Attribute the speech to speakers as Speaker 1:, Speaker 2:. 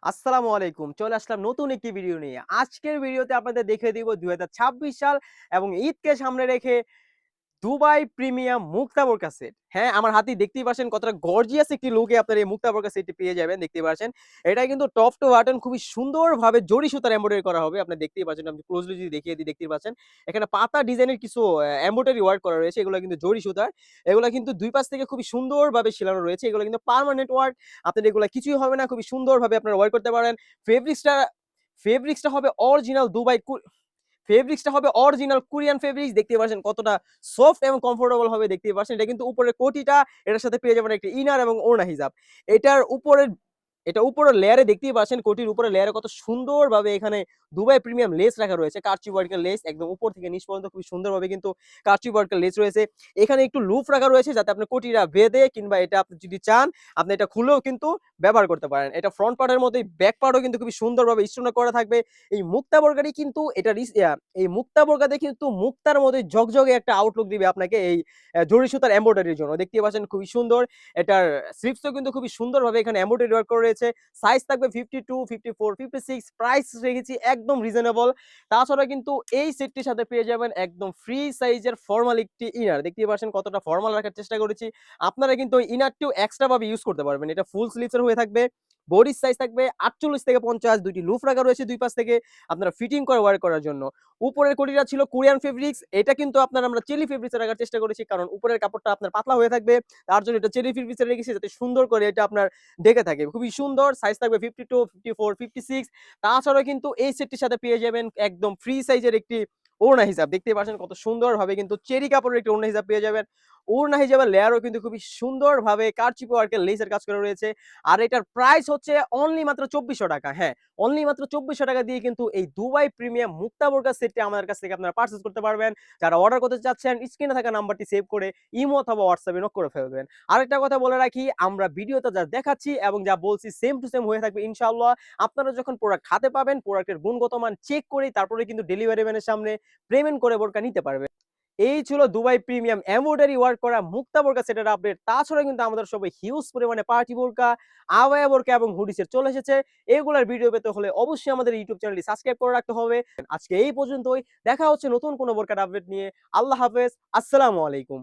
Speaker 1: আসসালামু আলাইকুম। চলে আসলাম নতুন একটি ভিডিও নিয়ে। আজকের ভিডিওতে আপনাদের দেখিয়ে দিব ২০২৬ সাল এবং ঈদকে সামনে রেখে দুবাই প্রিমিয়াম মুক্তা বোরকা সেট। হ্যাঁ, আমার হাতেই দেখতেই পাচ্ছেন কতটা গর্জিয়াস একটি লুকে আপনারা এই মুক্তা বোরকা সেটটি পেয়ে যাবেন। দেখতেই পাচ্ছেন। এটা কিন্তু টপ টু বাটন খুবই সুন্দরভাবে জরি সুতার এমব্রয়ডারি করা হবে। আপনি দেখতেই পাচ্ছেন। আমি ক্লোজলি যদি দেখিয়ে দিই দেখতেই পাচ্ছেন। এখানে পাতা ডিজাইনের কিছু এমব্রয়ডারি ওয়ার্ক করা রয়েছে। এগুলো কিন্তু জরি সুতার। এগুলা কিন্তু ২ পাশ থেকে খুবই সুন্দরভাবে সেলানো রয়েছে। এগুলো কিন্তু পার্মানেন্ট ওয়ার্ক। আপনাদের এগুলা কিছুই হবে না। খুবই সুন্দরভাবে আপনারা ওয়ার্ক করতে পারেন। ফেব্রিক্সটা ফেব্রিক্সটা হবে অরিজিনাল দুবাই ফেব্রিক্সটা হবে অরিজিনাল কোরিয়ান ফেব্রিক্স। দেখতেই পাচ্ছেন কতটা সফট এবং কমফোর্টেবল হবে দেখতেই পাচ্ছেন। এটা কিন্তু উপরের কোটিটা এটার সাথে পেয়ে যাবেন একটা ইনার এবং ওড়না হিজাব। এটার উপরের এটা উপরের লেয়ারে দেখতেই পাচ্ছেন কোটির উপরের লেয়ারে কত সুন্দরভাবে এখানে দুবাই প্রিমিয়াম লেস রাখা রয়েছে। কারচুপি ওয়ার্কের লেস একদম উপর থেকে নিচ পর্যন্ত খুবই সুন্দরভাবে কিন্তু কারচুপি ওয়ার্কের লেস রয়েছে। এখানে একটু লুফ রাখা রয়েছে যাতে আপনার কোটিটা বেঁধে কিংবা এটা আপনি যদি চান আপনি এটা খুলেও কিন্তু ব্যবহার করতে পারেন। এটা ফ্রন্ট পার্টের মতোই ব্যাক পার্টও কিন্তু খুবই সুন্দরভাবে স্টোন করা থাকবে। এই মুক্তা বোরকাটি কিন্তু এটা এই মুক্তা বোরকাতে কিন্তু মুক্তার মতোই ঝকঝকে একটা আউটলুক দিবে আপনাকে এই জরি সুতার এমব্রয়ডারির জন্য। দেখতেই পাচ্ছেন খুবই সুন্দর। এটার স্লিপসও কিন্তু খুবই সুন্দরভাবে এখানে এমব্রয়ডারি ওয়ার্ক করা রয়েছে। সাইজ থাকবে 52, 54, 56, প্রাইস রেখেছি একদম রিজনেবল। তাছাড়া কিন্তু এই সেটটির সাথে পেয়ে যাবেন একদম ফ্রি সাইজের ফরমাল একটি ইনার। দেখতেই পাচ্ছেন কতটা ফরমাল রাখার চেষ্টা করেছি। আপনারা কিন্তু ওই ইনারটিও এক্সট্রা ভাবে ইউজ করতে পারবেন। এটা ফুল স্লিভস এর হয়ে থাকবে। বডির সাইজ থাকবে ৪৮ থেকে ৫০, দুইটি লুফ রাখা রয়েছে দুই পাশ থেকে আপনারা ফিটিং করে ওয়্যার করার জন্য। উপরের কোটিটা ছিল কোরিয়ান ফেব্রিক্স। এটা কিন্তু আমরা চেরি ফেব্রিক্স এ রাখার চেষ্টা করেছি। কারণ উপরের কাপড়টা আপনার পাতলা হয়ে থাকবে। তার জন্য এটা চেরি ফেব্রিক্স এ রেখেছি যাতে সুন্দর করে এটা আপনার ঢেকে থাকে। খুবই সুন্দর। সাইজ থাকবে 52, 54, 56। তাছাড়াও কিন্তু এই সেটটির সাথে পেয়ে যাবেন একদম ফ্রি সাইজের একটি ওড়না হিজাব। দেখতেই পাচ্ছেন কত সুন্দরভাবে কিন্তু চেরি কাপড়ের একটি ওড়না হিজাব পেয়ে যাবেন। ওড়না হিজাবের লেয়ারও কিন্তু খুবই সুন্দরভাবে কারচুপি ওয়ার্কের লেসের কাজ করা রয়েছে। আর এটার প্রাইস হচ্ছে অনলি মাত্র ৳২৪০০। হ্যাঁ, অনলি মাত্র ৳২৪০০ দিয়ে কিন্তু এই দুবাই প্রিমিয়াম মুক্তা বোরকা সেটটি আমাদের কাছ থেকে আপনারা পারচেজ করতে পারবেন। যারা অর্ডার করতে চাচ্ছেন স্ক্রিনে থাকা নাম্বারটি সেভ করে ইমো অথবা হোয়াটসঅ্যাপে নক করে ফেলবেন। আরেকটা কথা বলে রাখি, আমরা ভিডিওতে যা দেখাচ্ছি এবং যা বলছি সেম টু সেম হয়ে থাকবে ইনশাআল্লাহ। আপনারা যখন প্রোডাক্ট হাতে পাবেন, প্রোডাক্টের গুণগত মান চেক করেই তারপরে কিন্তু ডেলিভারি ম্যানের সামনে পেমেন্ট করে বোরকা নিতে পারবেন। এই ছিল দুবাই প্রিমিয়াম এমব্রয়ডারি ওয়ার্ক করা মুক্তা বোরকা সেটের আপডেট। তাছাড়া কিন্তু আমাদের সবাই হিউজ পরিমাণে পার্টি বোরকা, আবায়া বোরকা এবং হুডি সেট চলে এসেছে। এগুলার ভিডিও পেতে হলে অবশ্যই আমাদের ইউটিউব চ্যানেলটি সাবস্ক্রাইব করে রাখতে হবে। আজকে এই পর্যন্তই। দেখা হচ্ছে নতুন কোনো বোরকার আপডেট নিয়ে। আল্লাহ হাফেজ। আসসালামু আলাইকুম।